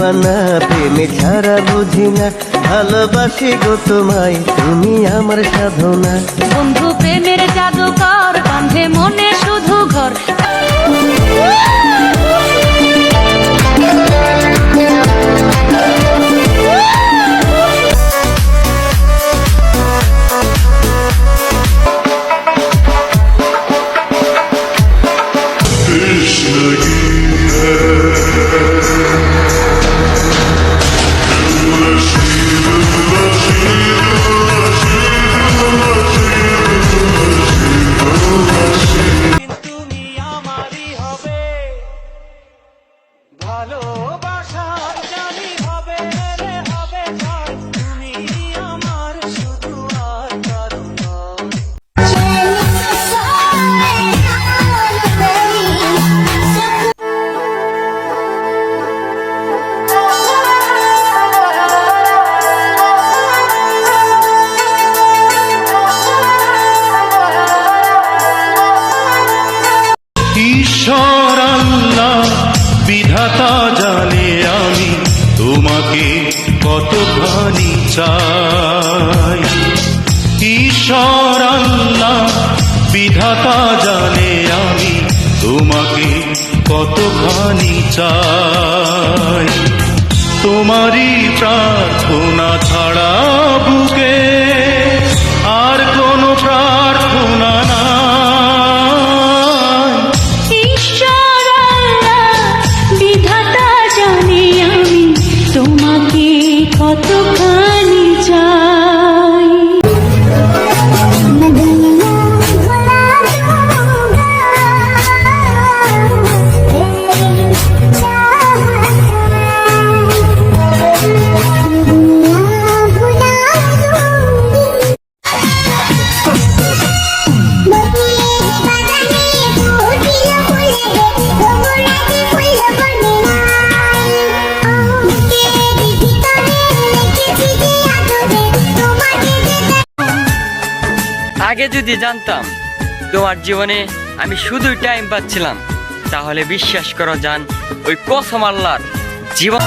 দিওয়ানা, প্রেমে ছাড়া বুঝি না, ভালোবাসি গো তোমায়, তুমি আমার সাধনা। বন্ধু প্রেমের জাদুকর, বাঁধে মনে শুধু ঘর। ঈশ্বর আল্লাহ বিধাতা জানে আমি তোমাকে কতখানি চাই। ঈশ্বর আল্লাহ বিধাতা জানে আমি তোমাকে কতখানি চাই। তোমারই প্রার্থনা ছাড়া বুকে আর কোনো প্রার্থনা না। কতখানি চাই। আগে যদি জানতাম তোমার জীবনে আমি শুধুই টাইম পাচ্ছিলাম, তাহলে বিশ্বাস করো জান, ওই কসম আল্লাহর জীবন।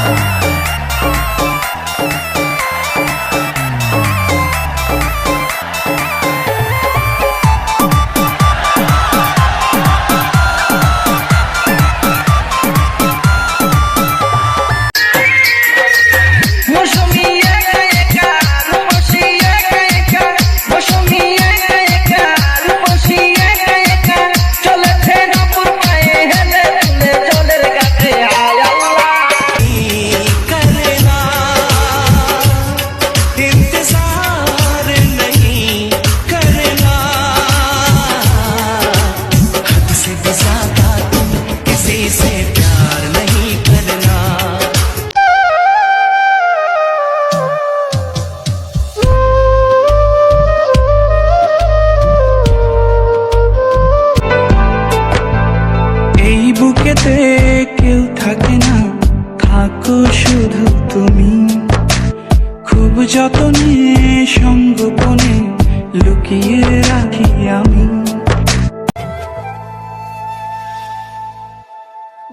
বুকেতে কেউ থাকে না, থাকো শুধু তুমি। খুব যতনে সঙ্গোপনে লুকিয়ে রাখি আমি।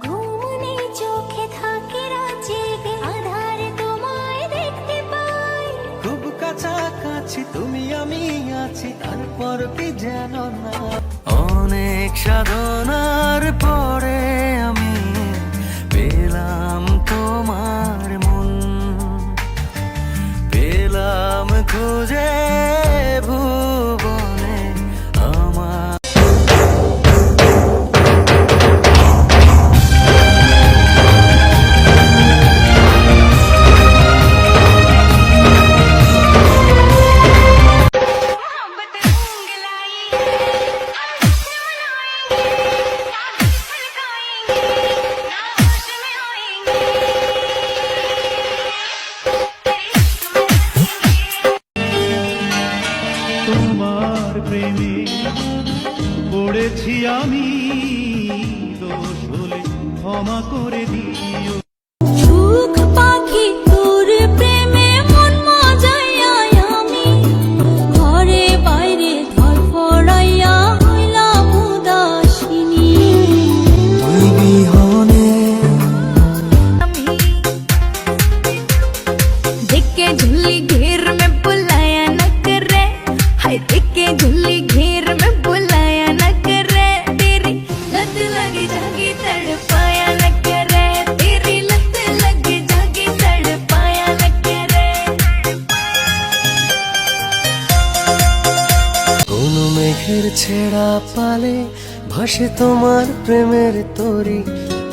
ঘুমনে চোখে থাকে রাজেগে, আধারে তোমায় দেখতে পাই। খুব কাছাকাছি তুমি আমি আছি, তারপর কি জানো না। অনেক সাধনার পরে আমি পেলাম তোমার মন, পেলাম খুঁজে ভুবনে আমার। তোমার প্রেমে পড়েছি আমি, দোষ হলে ক্ষমা করে দিও। সুখ পাখি তোর প্রেমে মন মজাইয়া আমি, ঘরে বাইরে ধরফড়াইয়া হইলাম উদাসিনী। তুই বিহনে আমি झुल्ली घेर में बुलाया न करे, तेरी लत लगी जागी तड़पाया न करे, तेरी लत लगी जागी तड़पाया न करे। কোন মেঘের ছেঁড়া পালে ভাসে তোমার প্রেমের তরি,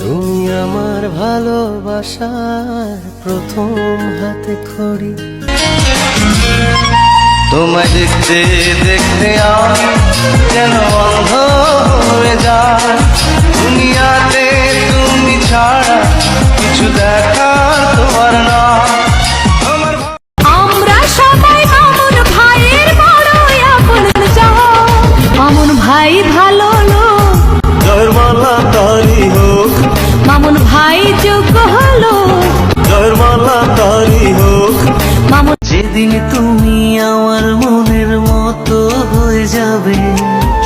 তুমি আমার ভালোবাসার প্রথম হাতে খড়ি। তোমায় দেখতে দেখতে আমি যেন অন্ধ হয়ে যাই, দুনিয়াতে তুমি ছাড়া কিছু দেখার তোমার না। আমরা সবাই মামুন ভাইয়ের বড়ই আপন জন, মামুন ভাই ভালো লোক, জয়ের মালা তারি হোক, মামুন ভাই যোগ্য হলো, জয়ের মালা তারি হোক। মামুন যেদিন তুমি আমার মনের মতো হয়ে যাবে,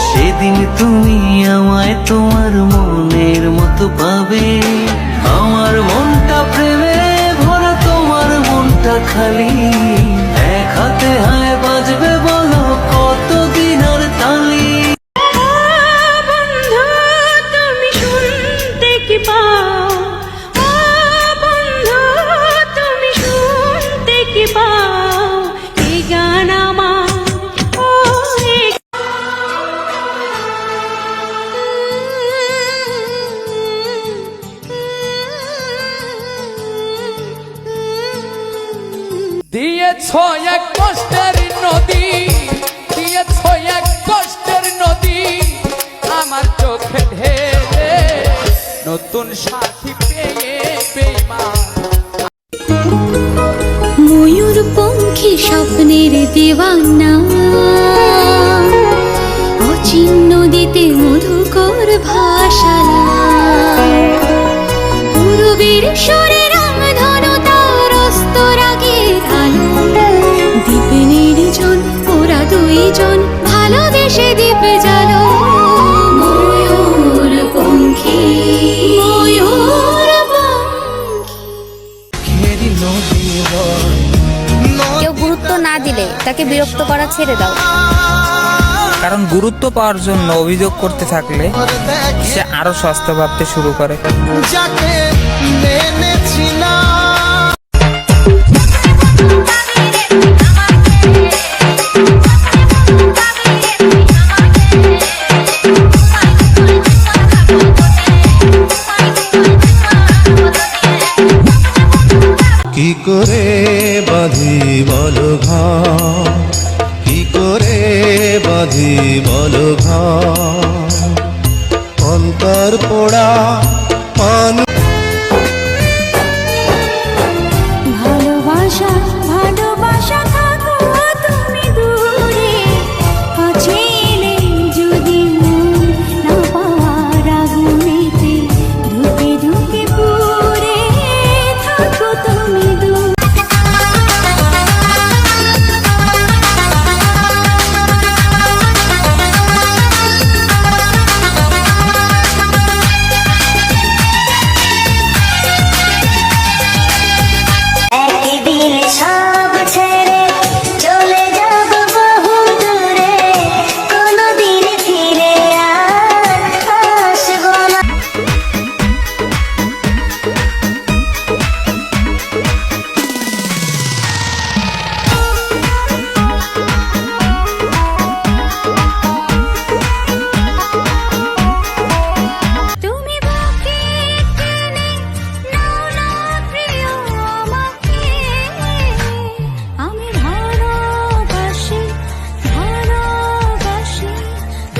সেদিন তুমি আমায় তোমার মনের মতো পাবে। আমার মনটা প্রেমে ভরা, তোমার মনটা খালি, এক হাতে হায় বাজবে বলো কতদিন আর তালি। বন্ধু তুমি শুনতে কি পাও, ও বন্ধু তুমি শুনতে কি পাও, এই গান আমার, ও এই দিয়েছ এক কষ্টের নদী, দিয়েছ এক কষ্টের নদী আমার চোখে ঢেলে, নতুন সাথী পেয়ে বেইমান। ময়ূর পঙ্খী স্বপ্নের দিওয়ানা, অচিন নদীতে মধুকর ভাষালা, পূর্বের সুরে রামধনু তার অস্ত রাগের আলো, দ্বীপে নির্জন ওরা দুইজন ভালোবেসে দ্বীপে জালো। ময়ূর পঙ্খী, ময়ূর পঙ্খী। কেউ গুরুত্ব না দিলে তাকে বিরক্ত করা ছেড়ে দাও। কারণ গুরুত্ব পাওয়ার জন্য অভিযোগ করতে থাকলে সে আরো সস্তা ভাবতে শুরু করে। যাকে মেনেছি না কি করে বাঁধি বলো ঘর, কি করে বাঁধি বলো ঘর, অন্তর পোড়া পান। ভালোবাসা ভালোবাসা থাকো তুমি দূরে, কাছে এলে যদি মন না পাওয়ার আগুনেতে ধুকে ধুকে পুড়ে থাকো তুমি দূরে। একদিন সব ছেড়ে চলে যাব বহু দূরে, কোনদিন ফিরে আর আসবো না। তুমি বুকে টেনে নাও না প্রিয় আমাকে, আমি ভালোবাসি ভালোবাসি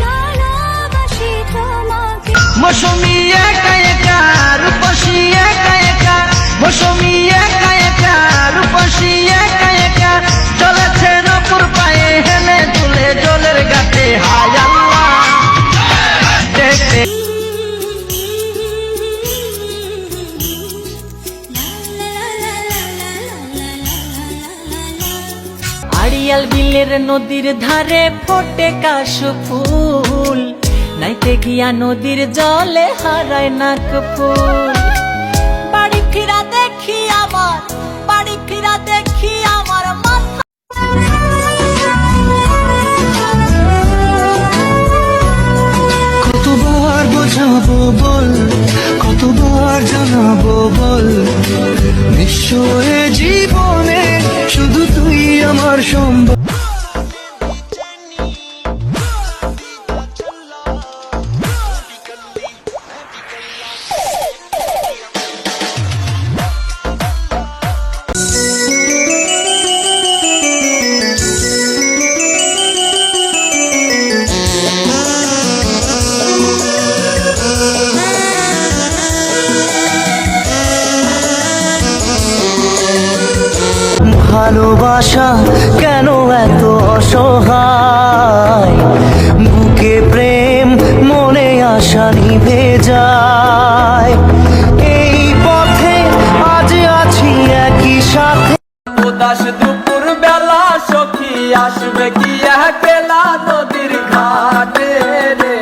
ভালোবাসি তোমাকে। মৌসুমি একা একা রূপসী একা একা, মৌসুমি একা একা রূপসী একা একা, চলেছে নপুর পায়ে হেলে দুলে জলের গাতে। হায় আল্লাহ দেখতে আড়িয়াল বিলের নদীর ধারে ফোটে কাশফুল, নাইতে গিয়া নদীর জলে হারায় নাক ফুল। বাড়ি ফিরা দেখি আমার, বাড়ি ফিরা দেখি আমার মাথা বাঁচাবো বল নিশ্চয় জীবনে শুধু তুই আমার সম্ভব ভালোবাসা কেন এত অসহায় বুকে প্রেম মনে আশা নিভে যায় এই পথে আজ আছি একই সাথে উদাস দুপুর বেলা সখী আসবে কি একলা নদীর ঘাটে রে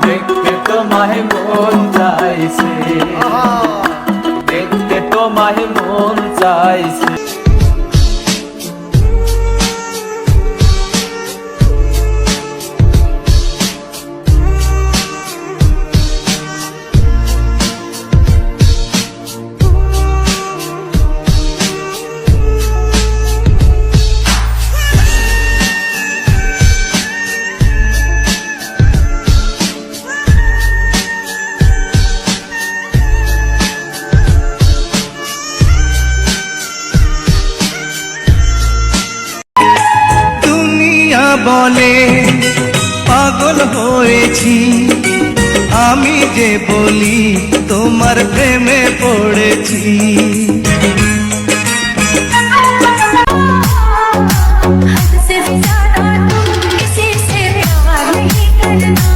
দেখতে তোমায় মন চাইছে দেখতে তোমায় মন চাইছে বলে পাগল হয়েছি আমি যে বলি তোমার প্রেমে পড়েছি हद से ज्यादा तुम किसी से प्यार नहीं करना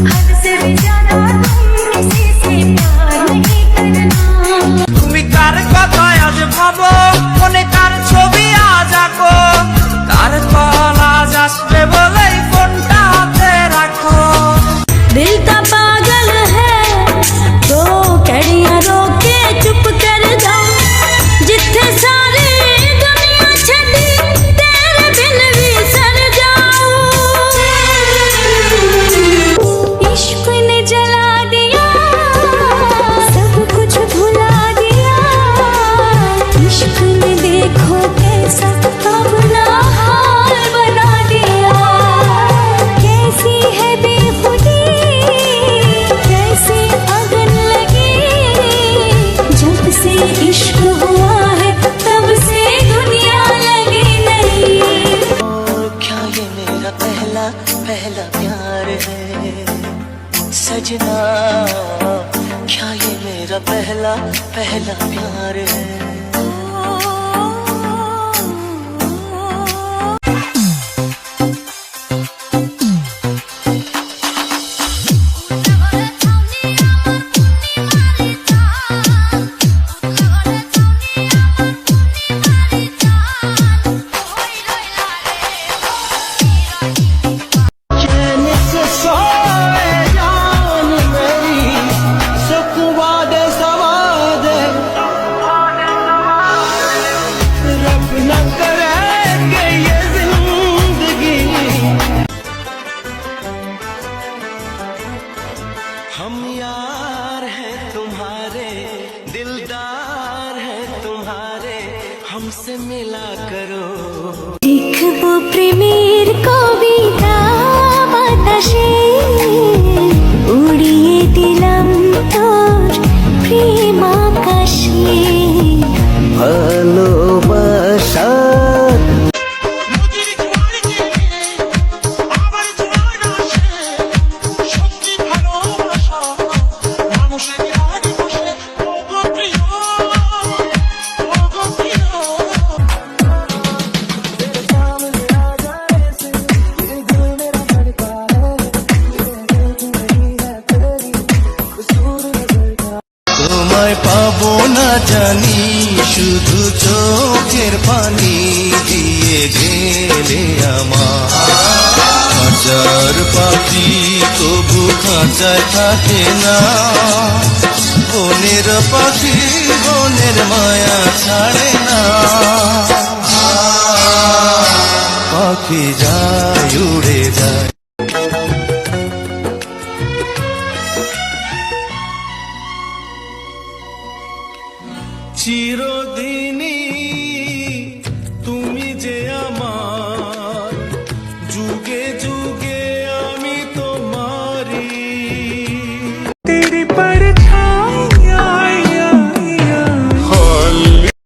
हद से ज्यादा तुम किसी से प्यार नहीं करना তুমি কার কথা আজ ভাবো মনে কার ছবি আজ আঁকো কার কল আজ আসবে বলেই ফোনটা হাতে রাখো दिल का पागल है तो कड़ियां रोके चुप कर जाओ जिथे सारी दुनिया छड़ी तेरे बिन भी सर जाओ इश्क ने जला दिया सब कुछ भुला दिया इश्क ने देखो कैसा अपना हाल बना दिया कैसी है बेखुदी कैसी अगन लगी जब से इश्क हुआ है तब से दुनिया लगी नहीं क्या ये मेरा पहला पहला प्यार है सजना क्या ये मेरा पहला पहला प्यार है चैन से सोए जान मेरी सुखवा दे सवादे रब न करे कि ये जिंदगी हम यार हैं तुम्हारे दिलदार हैं तुम्हारे हमसे मिला करो লিখবো প্রেমের কবিতা বাতাসে উড়িয়ে দিলাম তোর প্রেম আকাশে ভালোবাসা তোমায় পাবো না জানি শুধু চোখের পানি দিয়ে গেলে আমার হাজার পাখি তবু খাঁচায় থাকে না বনের পাখি বনের মায়া ছাড়ে না পাখি যায় উড়ে যায় চিরদিনই তুমি যে আমার যুগে যুগে